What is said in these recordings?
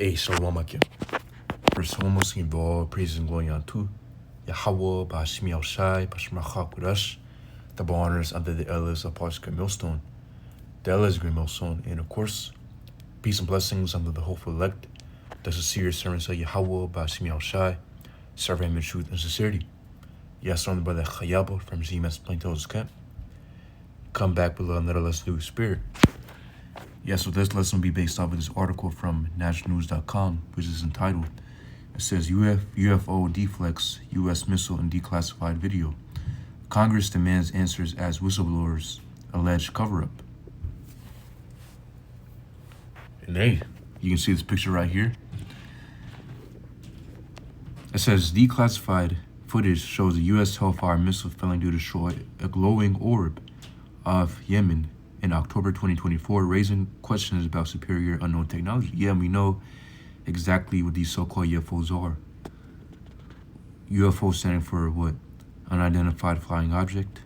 Hey, Shalom Akim. First, almost involved praise and glory unto Yahweh, Bashim Yahushai, Bashim Achakudash, double honors under the elders of Parsh Great Millstone, the elders Great Millstone, and of course, peace and blessings under the hopeful elect, the sincere servants of Yahweh, Bashim Yahushai, serving him in truth and sincerity. Yes, on the brother Chayaba from ZMS Plainto's camp. Come back with another lesson through spirit. Yes, so this lesson will be based off of this article from nationalnews.com, which is entitled, it says, UFO deflects U.S. missile and declassified video. Congress demands answers as whistleblowers allege cover-up. And hey, you can see this picture right here. It says, declassified footage shows a U.S. Hellfire missile failing to destroy a glowing orb of Yemen in October 2024, raising questions about superior unknown technology. Yeah, we know exactly what these so-called UFOs are. UFO standing for what? Unidentified flying object.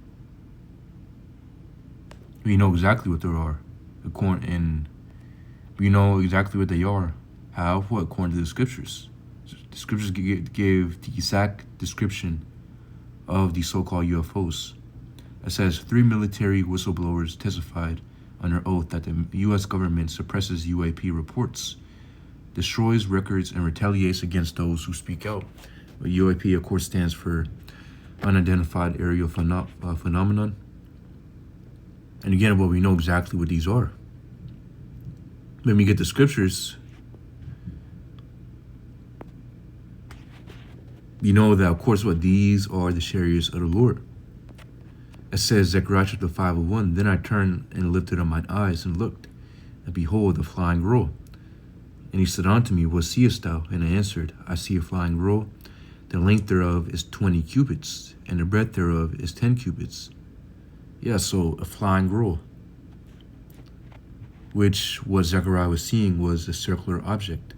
We know exactly what they are. And we know exactly what they are. How? What? According to the scriptures. The scriptures give the exact description of these so-called UFOs. It says 3 military whistleblowers testified under oath that the U.S. government suppresses UAP reports, destroys records, and retaliates against those who speak out. But UAP, of course, stands for Unidentified Aerial Phenomenon. And again, well, we know exactly what these are. When we get the scriptures, you know that, of course, what these are the chariots of the Lord. It says, Zechariah chapter 5:1, then I turned and lifted up mine eyes and looked, and behold, a flying roll. And he said unto me, what seest thou? And I answered, I see a flying roll. The length thereof is 20 cubits, and the breadth thereof is 10 cubits. Yeah, so a flying roll, which what Zechariah was seeing was a circular object.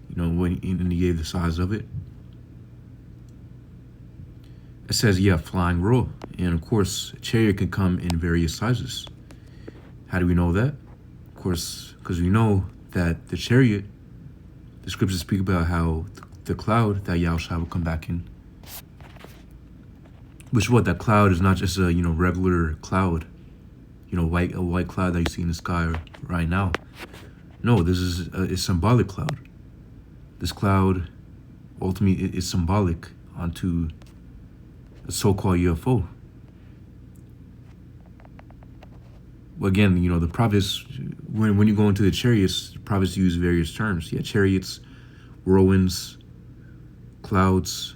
You know, when he gave the size of it. It says, yeah, flying roll. And of course, a chariot can come in various sizes. How do we know that? Of course, because we know that the chariot, the scriptures speak about how the cloud that Yahushua will come back in. Which what? That cloud is not just a, regular cloud. A white cloud that you see in the sky right now. No, this is a symbolic cloud. This cloud ultimately is symbolic onto a so-called UFO. Again, the prophets, when you go into the chariots, the prophets use various terms. Yeah, chariots, whirlwinds, clouds,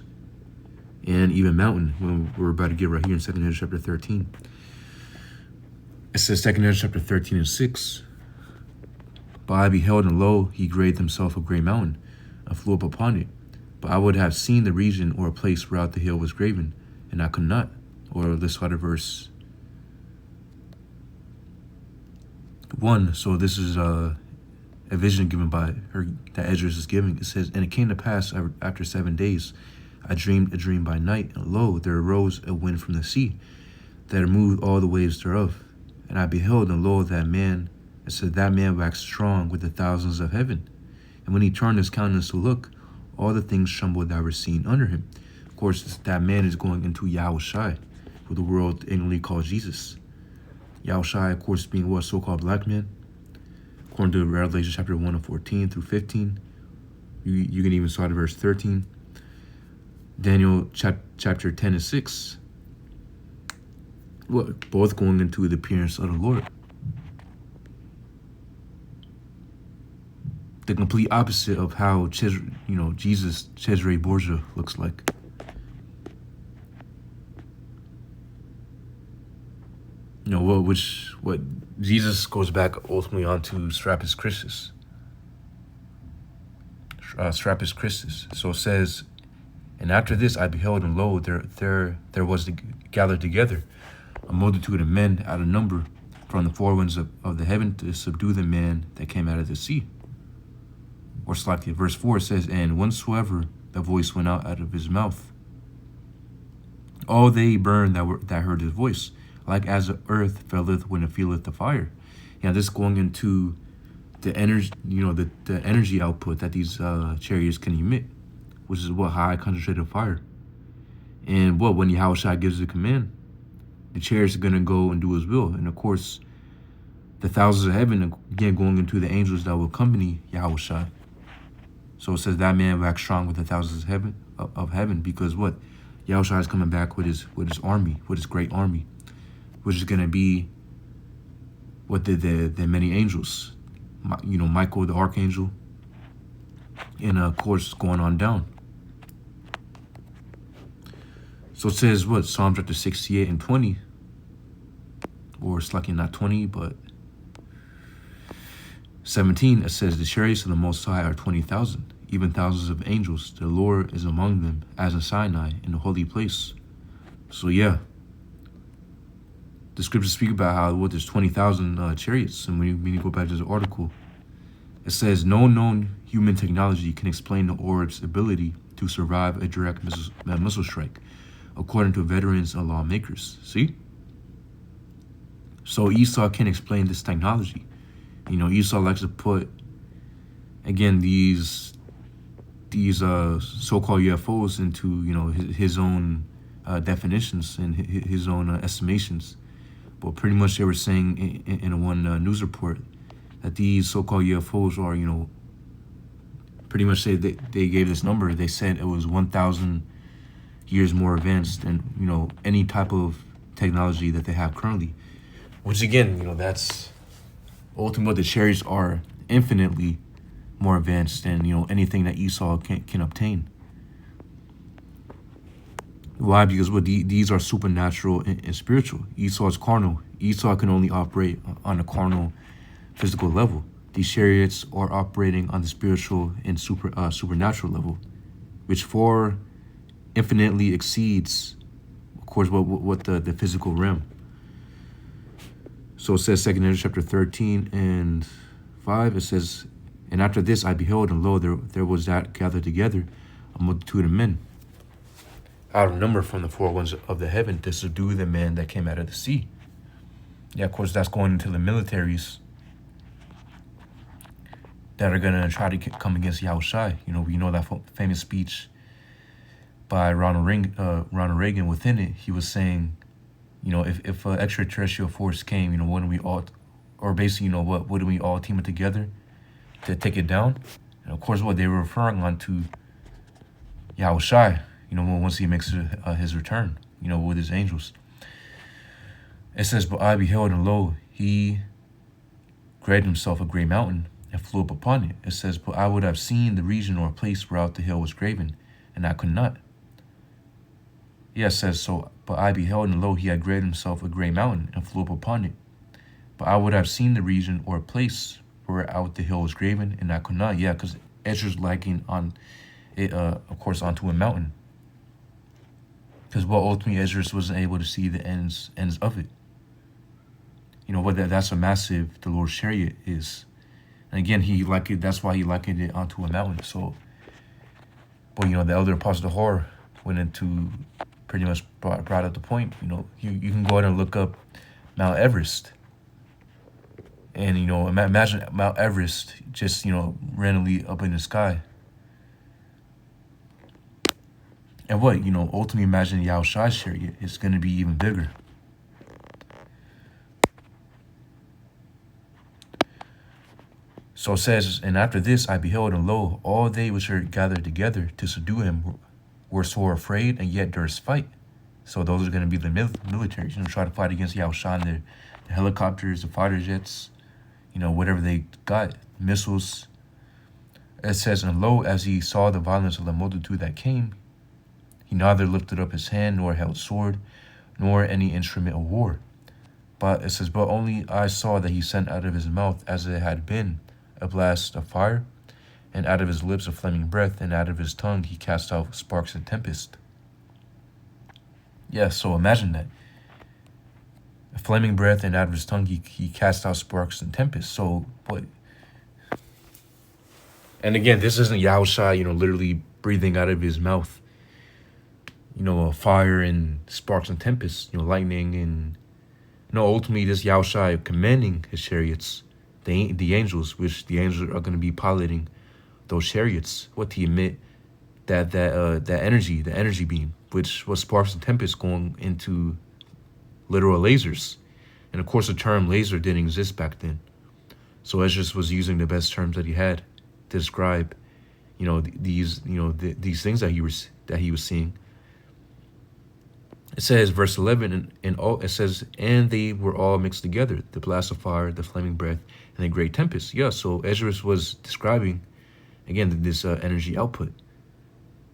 and even mountain, when we're about to get right here in 2 Ezra chapter 13. It says 2 Ezra chapter 13 and 6, but I beheld, and lo, he graved himself a great mountain, and flew up upon it. But I would have seen the region or a place whereout the hill was graven, and I could not. Or let's start at verse 1. So this is a vision given by her that Ezra is giving. It says, and it came to pass after 7 days, I dreamed a dream by night, and lo, there arose a wind from the sea, that removed all the waves thereof. And I beheld, and lo, that man, it said, that man waxed strong with the thousands of heaven. And when he turned his countenance to look, all the things trembled that were seen under him. Of course, that man is going into Yahushai, who the world ignorantly calls Jesus. Yahushai, of course, being what? So-called black man. According to Revelation chapter 1 and 14 through 15. You can even start at verse 13. Daniel chapter 10 and 6. What? Both going into the appearance of the Lord. The complete opposite of how Jesus Cesare Borgia looks like. What Jesus goes back ultimately onto Strappus Christus. Strappus Christus. So it says, and after this I beheld, and lo, there was gathered together a multitude of men out of number from the four winds of the heaven to subdue the man that came out of the sea. Or slightly, verse 4 says, and whensoever the voice went out of his mouth, all they burned that heard his voice, like as the earth felleth when it feeleth the fire. This is going into the energy, the energy output that these chariots can emit, which is what high concentrated fire. And what when Yahushua gives the command, the chariots are gonna go and do His will. And of course, the thousands of heaven again going into the angels that will accompany Yahushua. So it says that man waxed strong with the thousands of heaven, because what Yahushua is coming back with his army, with his great army, which is gonna be what the many angels, Michael the archangel, and of course going on down. So it says what Psalms chapter 68 and 20, or it's likely not 20, but 17. It says the chariots of the Most High are 20,000, even thousands of angels. The Lord is among them, as in Sinai, in the holy place. So yeah, the scriptures speak about how there's 20,000 chariots, and when you go back to the article, it says no known human technology can explain the orb's ability to survive a direct missile strike, according to veterans and lawmakers. See? So Esau can't explain this technology. Esau likes to put, again, these so-called UFOs into, his own definitions and his own estimations. But pretty much they were saying in one news report that these so-called UFOs are, pretty much they gave this number. They said it was 1,000 years more advanced than, any type of technology that they have currently. Which again, that's ultimately what the chariots are, infinitely more advanced than, anything that Esau can obtain. Why? Because these are supernatural and spiritual. Esau is carnal. Esau can only operate on a carnal, physical level. These chariots are operating on the spiritual and supernatural level, which far infinitely exceeds, of course, what the physical realm. So it says 2 Ezra chapter 13 and 5, it says, and after this I beheld, and lo, there was that gathered together a multitude of men, out of number from the four winds of the heaven, to subdue the man that came out of the sea. Yeah, of course, that's going into the militaries that are going to try to come against Yahushua. We know that famous speech by Ronald Reagan. Within it, he was saying, if an extraterrestrial force came, wouldn't we all, or basically, wouldn't we all team it together to take it down? And of course, what they were referring on to Yahushua, once he makes his return, with his angels. It says, but I beheld, and lo, he graded himself a great mountain and flew up upon it. It says, but I would have seen the region or place whereout the hill was graven, and I could not. Yeah, it says, so, but I beheld, and lo, he had graded himself a great mountain and flew up upon it. But I would have seen the region or place whereout the hill was graven, and I could not. Yeah, because Ezra's liking on it, of course, onto a mountain. Because ultimately Ezra wasn't able to see the ends of it. That's a massive the Lord's chariot is. And again, that's why he likened it onto a mountain. So, but the elder apostle Hor went into pretty much brought up the point. You can go ahead and look up Mount Everest. And imagine Mount Everest just randomly up in the sky. And ultimately imagine Yahushua's chariot is going to be even bigger. So it says, and after this I beheld, and lo, all they which are gathered together to subdue him were sore afraid, and yet durst fight. So those are going to be the military, try to fight against Yahushua and the helicopters, the fighter jets, whatever they got, missiles. It says, and lo, as he saw the violence of the multitude that came, he neither lifted up his hand, nor held sword, nor any instrument of war. But it says, but only I saw that he sent out of his mouth, as it had been, a blast of fire, and out of his lips a flaming breath, and out of his tongue he cast out sparks and tempest. Yeah, so imagine that. A flaming breath, and out of his tongue he cast out sparks and tempest. So, what? And again, this isn't Yahushua, literally breathing out of his mouth, fire and sparks and tempests, lightning and, ultimately this Yahushua commanding his chariots the angels, which the angels are going to be piloting those chariots, what to emit that energy, the energy beam, which was sparks and tempests going into literal lasers. And of course, the term laser didn't exist back then. So Esdras was using the best terms that he had to describe, these things that he was seeing. It says, verse 11, and all it says, and they were all mixed together, the blast of fire, the flaming breath, and the great tempest. Yeah, so Esdras was describing, again, this energy output,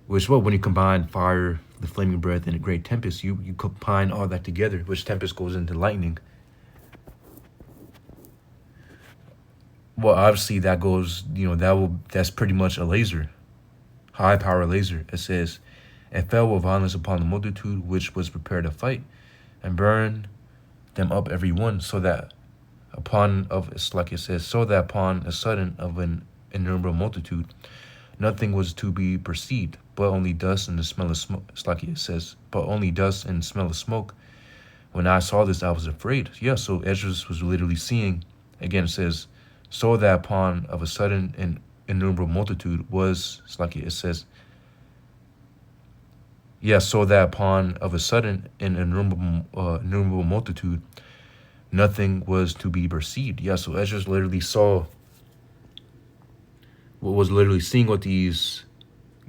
which when you combine fire, the flaming breath, and a great tempest, you combine all that together, which tempest goes into lightning. Well, obviously that goes, that's pretty much a laser, high power laser. It says, and fell with violence upon the multitude which was prepared to fight, and burned them up every one, so that it's like it says, so that upon a sudden of an innumerable multitude, nothing was to be perceived, but only dust and the smell of smoke. It's like it says, but only dust and smell of smoke. When I saw this, I was afraid. Yeah, so Esdras was literally seeing, again, it says, so that upon of a sudden an innumerable multitude was, it's like it says, yeah, so that upon of a sudden an innumerable multitude, nothing was to be perceived. Yeah, so Esdras literally was literally seeing what these,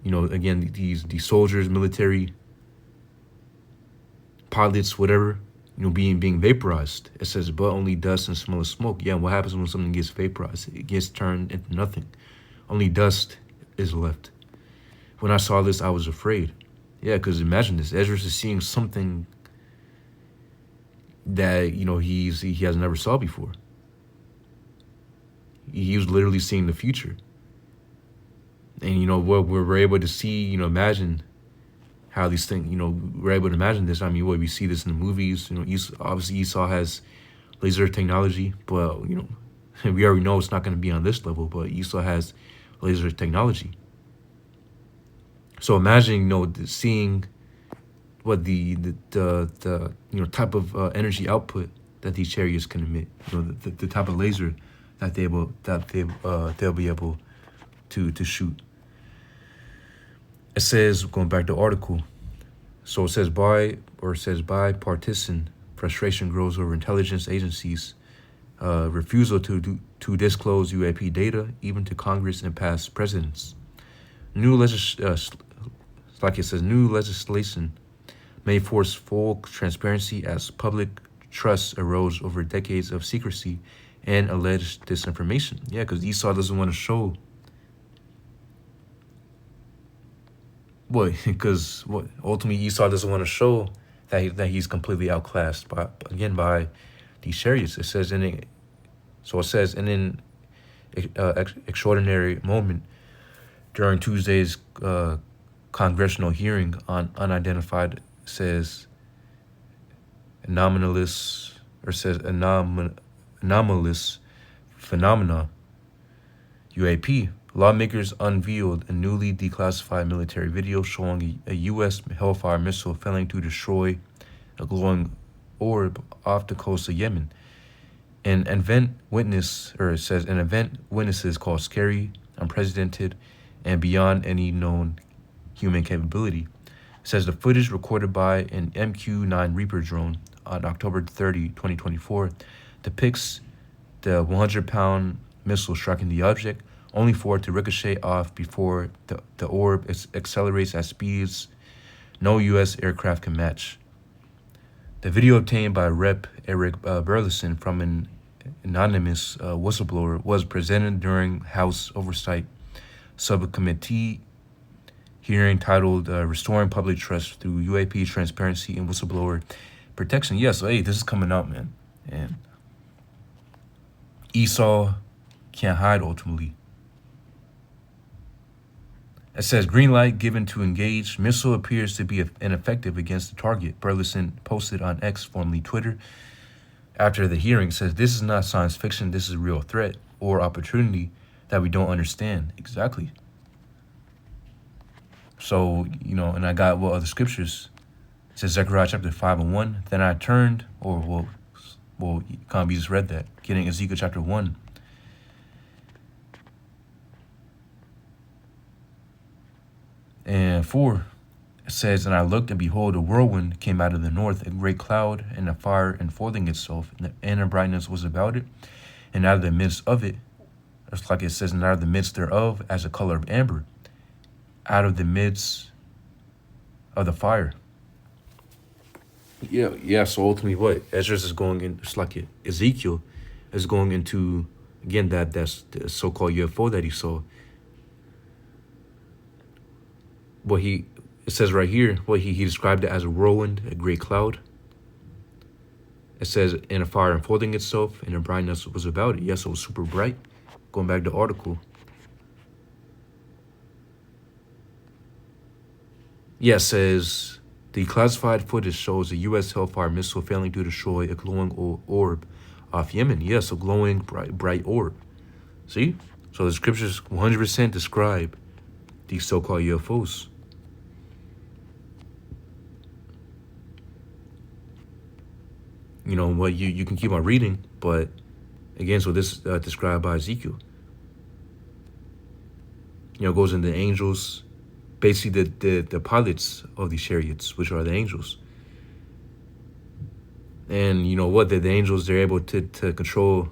again, these soldiers, military pilots, whatever, being vaporized. It says, but only dust and smell of smoke. Yeah, what happens when something gets vaporized? It gets turned into nothing. Only dust is left. When I saw this, I was afraid. Yeah, because imagine this. Esdras is seeing something that, he has never saw before. He was literally seeing the future. And, what we're able to see, imagine how these things, we're able to imagine this. I mean, we see this in the movies. Obviously Esau has laser technology, but, we already know it's not going to be on this level, but Esau has laser technology. So imagine, seeing what the type of energy output that these chariots can emit, the type of laser that they'll be able to shoot. It says, going back to the article, so it says by partisan frustration grows over intelligence agencies' refusal to disclose UAP data, even to Congress and past presidents. New legislation may force full transparency as public trust erodes over decades of secrecy and alleged disinformation. Yeah, because Esau doesn't want to show. Ultimately Esau doesn't want to show that he's completely outclassed by these chariots. It says in an extraordinary moment during Tuesday's congressional hearing on unidentified, anomalous phenomena, UAP, lawmakers unveiled a newly declassified military video showing a U.S. Hellfire missile failing to destroy a glowing orb off the coast of Yemen. An event witnesses called scary, unprecedented, and beyond any known human capability. It says the footage recorded by an MQ-9 Reaper drone on October 30, 2024, depicts the 100-pound missile striking the object, only for it to ricochet off before the orb accelerates at speeds no U.S. aircraft can match. The video obtained by Rep. Eric Burleson from an anonymous whistleblower was presented during House Oversight Subcommittee hearing titled Restoring Public Trust Through UAP Transparency and Whistleblower Protection. Yeah, so this is coming out, man. And Esau can't hide ultimately. It says, green light given to engage. Missile appears to be ineffective against the target. Burleson posted on X, formerly Twitter, after the hearing. It says, this is not science fiction. This is a real threat or opportunity that we don't understand. Exactly. So, and I got other scriptures. It says Zechariah chapter 5:1. Then I turned, we just read that. Getting Ezekiel chapter 1. And 4, it says, and I looked, and behold, a whirlwind came out of the north, a great cloud, and a fire enfolding itself, and a brightness was about it. And out of the midst of it, it's like it says, and out of the midst thereof, as a color of amber, out of the midst of the fire. Yeah. So ultimately, what Ezra is going in, it's like Ezekiel is going into, again, that's the so-called UFO that he saw. It says right here, he described it as a whirlwind, a great cloud. It says, in a fire unfolding itself, and a brightness was about it. Yes, it was super bright. Going back to the article. Yeah, it says, the classified footage shows a U.S. Hellfire missile failing to destroy a glowing orb off Yemen. Yes, a glowing bright orb. See? So the scriptures 100% describe these so-called UFOs. You know what? You can keep on reading, but again, so this is described by Ezekiel. You know, goes into angels, basically the pilots of these chariots, which are the angels. And you know what? The angels, they're able to control.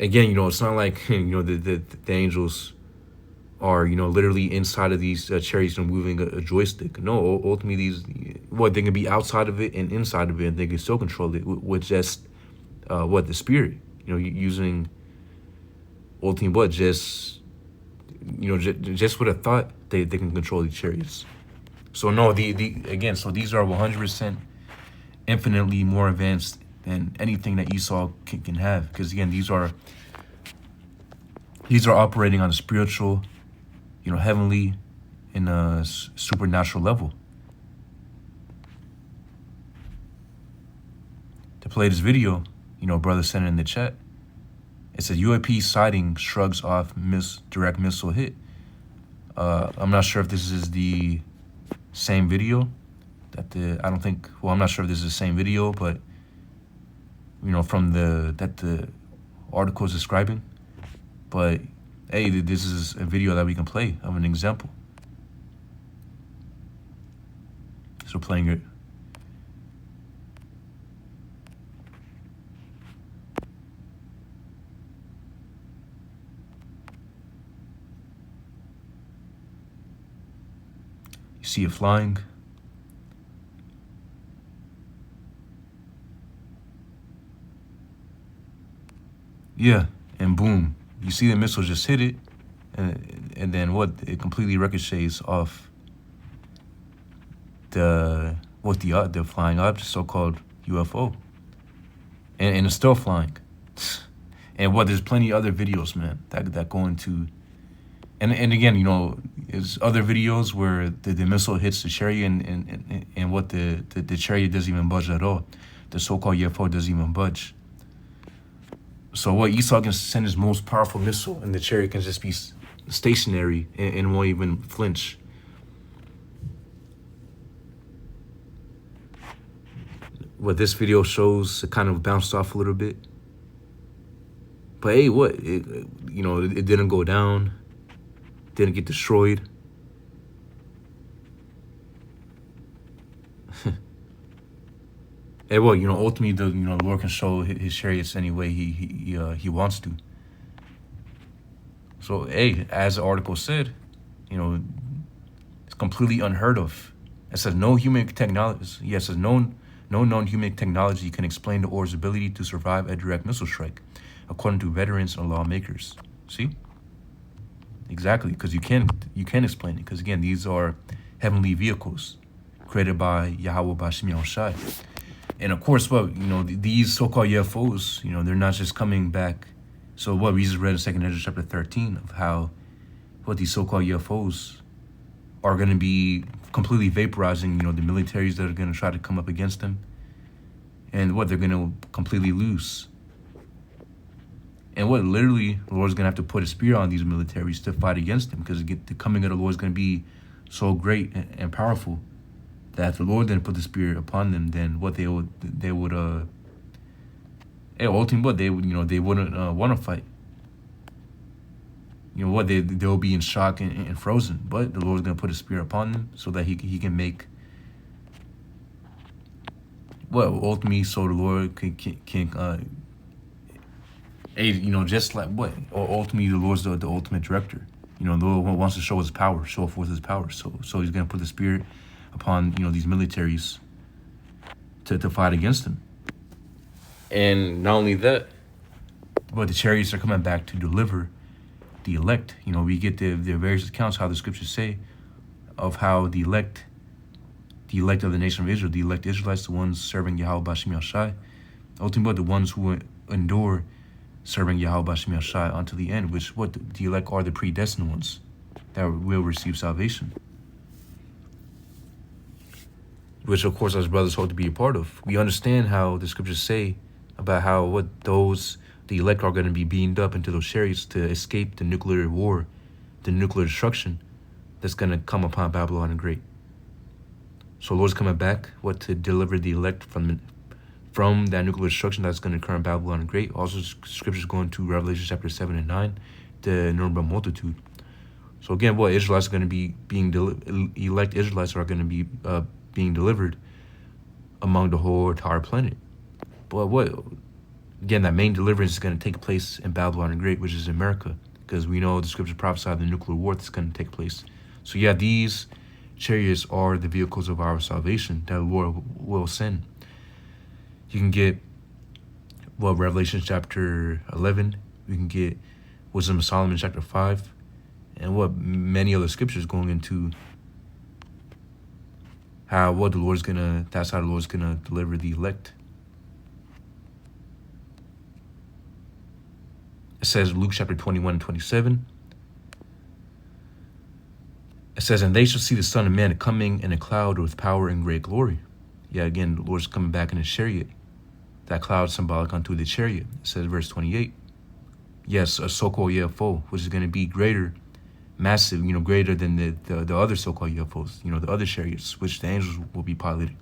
Again, you know, it's not like, you know, the angels are, you know, literally inside of these chariots and moving a joystick. No, ultimately they can be outside of it and inside of it, and they can still control it with just, the spirit, you know, using ultimately just with a thought, they can control the chariots. So no, again, so these are 100% infinitely more advanced than anything that Esau can have, because again, these are operating on a spiritual, you know, heavenly, and a supernatural level. To play this video, you know, brother sent it in the chat. It said UAP sighting shrugs off direct missile hit. I'm not sure if this is the same video I'm not sure if this is the same video, but you know, from that the article is describing. But hey, this is a video that we can play of an example. So playing it. You see it flying. Yeah, and boom. You see the missile just hit it, and then what? It completely ricochets off the flying object, so-called UFO, and it's still flying. And there's plenty of other videos, man, that go into, and again, you know, there's other videos where the missile hits the chariot, and what the chariot doesn't even budge at all. The so-called UFO doesn't even budge. So what, Esau can send his most powerful missile, and the chariot can just be stationary and won't even flinch. What this video shows, it kind of bounced off a little bit. But hey, it didn't go down, didn't get destroyed. And you know, ultimately, the Lord can show his chariots any way he wants to. So hey, as the article said, you know, it's completely unheard of. It says no human technology. Yes, it says no known human technology can explain the orb's ability to survive a direct missile strike, according to veterans and lawmakers. See, exactly, because you can explain it, because again, these are heavenly vehicles created by Yahweh Bashim Yahushai. And of course, these so-called UFOs, they're not just coming back. So we just read in 2 Ezra chapter 13 of how these so-called UFOs are going to be completely vaporizing, the militaries that are going to try to come up against them. And they're going to completely lose. And literally, the Lord's going to have to put a spear on these militaries to fight against them, because the coming of the Lord is going to be so great and powerful that if the Lord didn't put the Spirit upon them, then they would ultimately, they wouldn't want to fight. you know what, they'll be in shock and frozen. But the Lord's going to put His Spirit upon them so that He can make ultimately, so the Lord can you know, just like what, or ultimately the Lord's the ultimate director. You know, the Lord wants to show His power, show forth His power. So He's going to put the Spirit upon, you know, these militaries to fight against Him. And not only that, but the chariots are coming back to deliver the elect. You know, we get the various accounts how the scriptures say of how the elect of the nation of Israel, the elect Israelites, the ones serving Yahweh Bashim Yashai, ultimately the ones who endure serving Yahweh Bashim Yashai unto the end, which what the elect are the predestined ones that will receive salvation. Which of course as brothers hope to be a part of. We understand how the scriptures say about how the elect are going to be beamed up into those chariots to escape the nuclear war, the nuclear destruction that's going to come upon Babylon the Great. So Lord's coming back, to deliver the elect from that nuclear destruction that's going to occur in Babylon the Great. Also, scriptures going to Revelation chapter 7 and 9, the innumerable multitude. So again, Israelites are going to be elect Israelites are going to be being delivered among the whole entire planet. But again, that main deliverance is going to take place in Babylon the Great, which is America, because we know the scripture prophesied the nuclear war that's going to take place. So yeah, these chariots are the vehicles of our salvation that the Lord will send. You can get Revelation chapter 11. We can get Wisdom of Solomon chapter 5, and many other scriptures going into how that's how the Lord's gonna deliver the elect. It says Luke chapter 21 and 27. It says, and they shall see the Son of Man coming in a cloud with power and great glory. Yeah, again, the Lord's coming back in His chariot. That cloud symbolic unto the chariot. It says verse 28. Yes, a so-called UFO, which is going to be greater, massive, greater than the other so-called UFOs, the other chariots, which the angels will be piloting.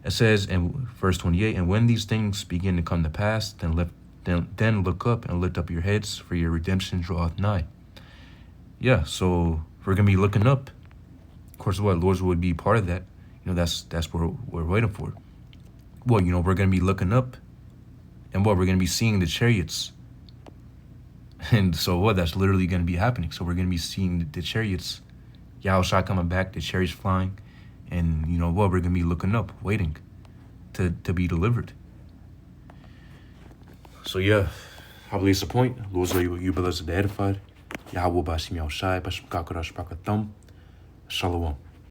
It says in verse 28, and when these things begin to come to pass, then look up and lift up your heads, for your redemption draweth nigh. Yeah, so we're going to be looking up. Of course, Lord's would be part of that. That's what we're waiting for. We're going to be looking up, and we're going to be seeing the chariots. And so that's literally going to be happening. So we're going to be seeing the chariots, Yahushua coming back, the chariots flying, and we're going to be looking up, waiting to be delivered. So yeah, I believe it's the point. Lord, you brothers are edified. Yahweh Bashim Yahushai, Bashim Kakarash Bakatham. Shalom.